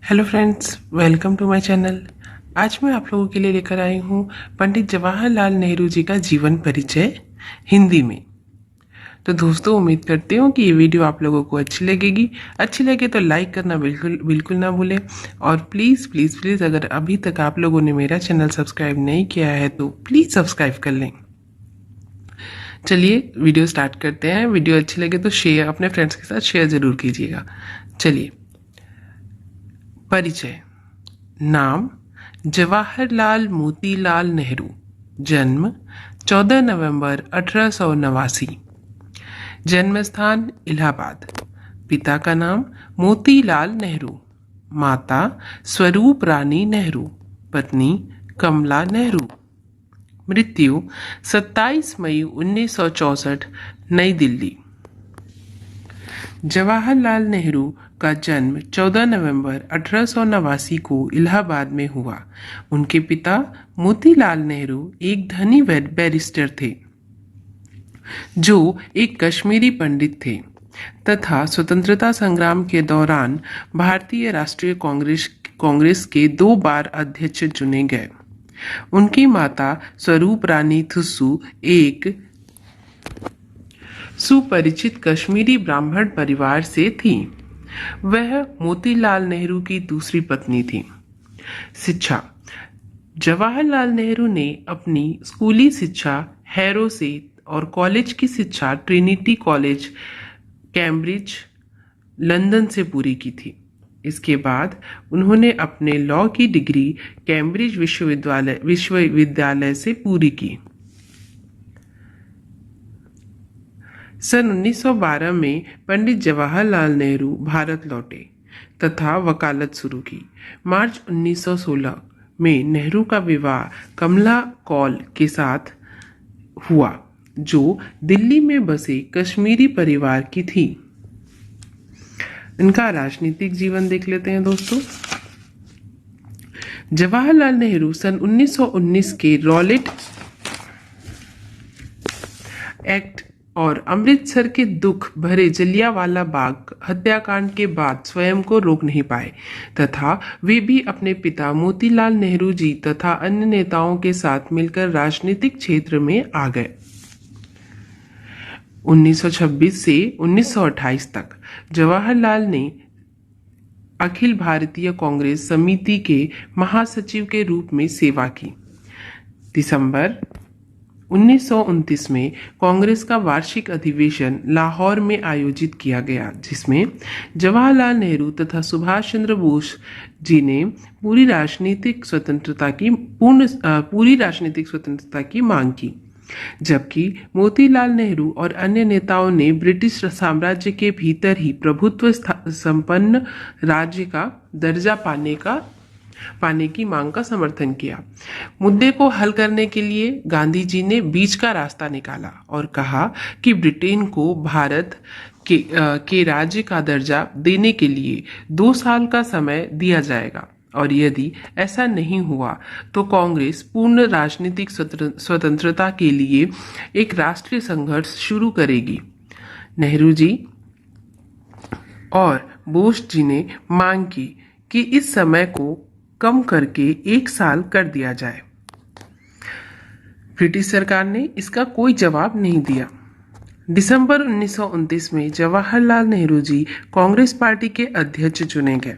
Hello friends, welcome to my channel. आज मैं आप लोगों के लिए लेकर आई हूँ पंडित जवाहरलाल नेहरू जी का जीवन परिचय हिंदी में। तो दोस्तों, उम्मीद करती हूँ कि ये वीडियो आप लोगों को अच्छी लगेगी। अच्छी लगे तो लाइक करना बिल्कुल बिल्कुल ना भूलें। और प्लीज़ प्लीज़ प्लीज़ अगर अभी तक आप लोगों ने मेरा चैनल सब्सक्राइब नहीं किया है तो प्लीज़ सब्सक्राइब कर लें। चलिए वीडियो स्टार्ट करते हैं। वीडियो अच्छी लगे तो शेयर, अपने फ्रेंड्स के साथ शेयर ज़रूर कीजिएगा। चलिए, परिचय। नाम जवाहरलाल मोतीलाल नेहरू। जन्म 14 नवंबर 1889। जन्म स्थान इलाहाबाद। पिता का नाम मोतीलाल नेहरू। माता स्वरूप रानी नेहरू। पत्नी कमला नेहरू। मृत्यु 27 मई 1964, नई दिल्ली। जवाहरलाल नेहरू का जन्म 14 नवंबर 1889 को इलाहाबाद में हुआ। उनके पिता मोतीलाल नेहरू एक धनी बैरिस्टर थे जो एक कश्मीरी पंडित थे तथा स्वतंत्रता संग्राम के दौरान भारतीय राष्ट्रीय कांग्रेस के 2 बार अध्यक्ष चुने गए। उनकी माता स्वरूप रानी थुस्सू एक सुपरिचित कश्मीरी ब्राह्मण परिवार से थी। वह मोतीलाल नेहरू की दूसरी पत्नी थी। शिक्षा। जवाहरलाल नेहरू ने अपनी स्कूली शिक्षा हैरो से और कॉलेज की शिक्षा ट्रिनिटी कॉलेज, कैम्ब्रिज, लंदन से पूरी की थी। इसके बाद उन्होंने अपने लॉ की डिग्री कैम्ब्रिज विश्वविद्यालय से पूरी की। सन 1912 में पंडित जवाहरलाल नेहरू भारत लौटे तथा वकालत शुरू की। मार्च 1916 में नेहरू का विवाह कमला कौल के साथ हुआ, जो दिल्ली में बसे कश्मीरी परिवार की थी। इनका राजनीतिक जीवन देख लेते हैं दोस्तों। जवाहरलाल नेहरू सन 1919 के रॉलेट एक्ट और अमृतसर के दुख भरे जलियांवाला बाग हत्याकांड के बाद स्वयं को रोक नहीं पाए तथा वे भी अपने पिता मोतीलाल नेहरू जी तथा अन्य नेताओं के साथ मिलकर राजनीतिक क्षेत्र में आ गए। 1926 से 1928 तक जवाहरलाल ने अखिल भारतीय कांग्रेस समिति के महासचिव के रूप में सेवा की। दिसंबर 1929 में कांग्रेस का वार्षिक अधिवेशन लाहौर में आयोजित किया गया, जिसमें जवाहरलाल नेहरू तथा सुभाष चंद्र बोस जी ने पूरी राजनीतिक स्वतंत्रता की मांग की, जबकि मोतीलाल नेहरू और अन्य नेताओं ने ब्रिटिश साम्राज्य के भीतर ही प्रभुत्व संपन्न राज्य का दर्जा पाने की मांग का समर्थन किया। मुद्दे को हल करने के लिए गांधी जी ने बीच का रास्ता निकाला और कहा कि ब्रिटेन को भारत के राज्य का दर्जा देने के लिए 2 साल का समय दिया जाएगा और यदि ऐसा नहीं हुआ तो कांग्रेस पूर्ण राजनीतिक स्वतंत्रता के लिए एक राष्ट्रीय संघर्ष शुरू करेगी। नेहरू जी और बोस जी ने मांग की कि इस समय को कम करके 1 साल कर दिया जाए। ब्रिटिश सरकार ने इसका कोई जवाब नहीं दिया। दिसंबर 1929 में जवाहरलाल नेहरू जी कांग्रेस पार्टी के अध्यक्ष चुने गए।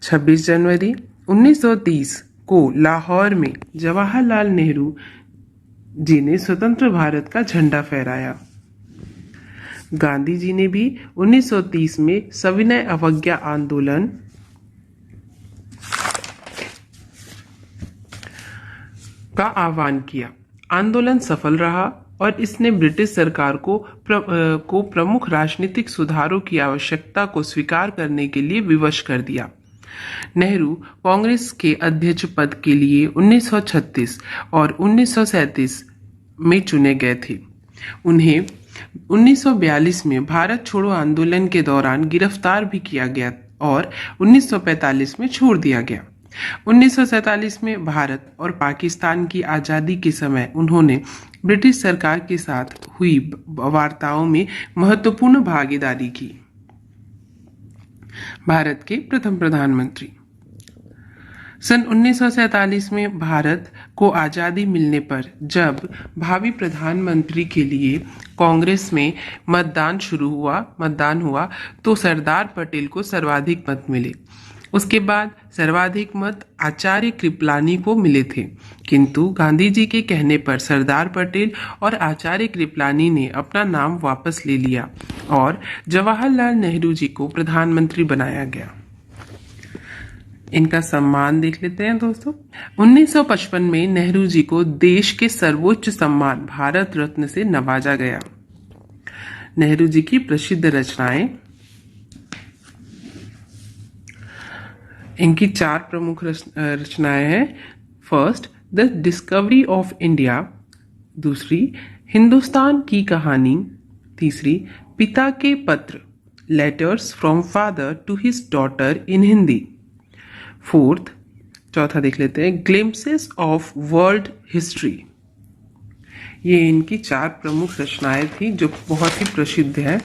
26 जनवरी 1930 को लाहौर में जवाहरलाल नेहरू जी ने स्वतंत्र भारत का झंडा फहराया। गांधी जी ने भी 1930 में सविनय अवज्ञा आंदोलन का आह्वान किया। आंदोलन सफल रहा और इसने ब्रिटिश सरकार को प्रमुख राजनीतिक सुधारों की आवश्यकता को स्वीकार करने के लिए विवश कर दिया। नेहरू कांग्रेस के अध्यक्ष पद के लिए 1936 और 1937 में चुने गए थे। उन्हें 1942 में भारत छोड़ो आंदोलन के दौरान गिरफ्तार भी किया गया और 1945 में छोड़ दिया गया। 1947 में भारत और पाकिस्तान की आज़ादी के समय उन्होंने ब्रिटिश सरकार के साथ हुई वार्ताओं में महत्वपूर्ण भागीदारी की। भारत के प्रथम प्रधानमंत्री। सन 1947 में भारत को आज़ादी मिलने पर जब भावी प्रधानमंत्री के लिए कांग्रेस में मतदान हुआ तो सरदार पटेल को सर्वाधिक मत मिले। उसके बाद सर्वाधिक मत आचार्य कृपलानी को मिले थे, किंतु गांधी जी के कहने पर सरदार पटेल और आचार्य कृपलानी ने अपना नाम वापस ले लिया और जवाहरलाल नेहरू जी को प्रधानमंत्री बनाया गया। इनका सम्मान देख लेते हैं दोस्तों। 1955 में नेहरू जी को देश के सर्वोच्च सम्मान भारत रत्न से नवाजा गया। नेहरू जी की प्रसिद्ध रचनाएं, इनकी 4 प्रमुख रचनाएं हैं। First, the discovery of India. दूसरी, हिंदुस्तान की कहानी। तीसरी, पिता के पत्र, letters from father to his daughter in Hindi. Fourth, चौथा देख लेते हैं, ग्लिम्पसेस ऑफ वर्ल्ड हिस्ट्री। ये इनकी 4 प्रमुख रचनाएं थी जो बहुत ही प्रसिद्ध है।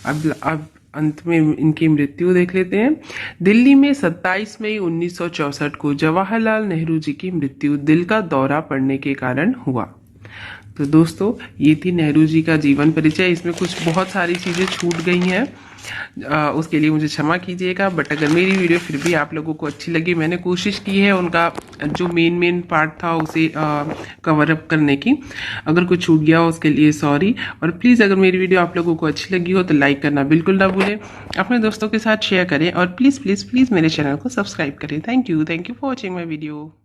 अब अंत में इनकी मृत्यु देख लेते हैं। दिल्ली में 27 मई 1964 को जवाहरलाल नेहरू जी की मृत्यु दिल का दौरा पड़ने के कारण हुआ। तो दोस्तों, ये थी नेहरू जी का जीवन परिचय। इसमें कुछ बहुत सारी चीज़ें छूट गई हैं, उसके लिए मुझे क्षमा कीजिएगा। बट अगर मेरी वीडियो फिर भी आप लोगों को अच्छी लगी, मैंने कोशिश की है उनका जो मेन पार्ट था उसे कवर अप करने की। अगर कुछ छूट गया हो उसके लिए सॉरी। और प्लीज़ अगर मेरी वीडियो आप लोगों को अच्छी लगी हो तो लाइक करना बिल्कुल ना भूलें, अपने दोस्तों के साथ शेयर करें और प्लीज़ प्लीज़ प्लीज़ मेरे चैनल को सब्सक्राइब करें। Thank you for watching my video.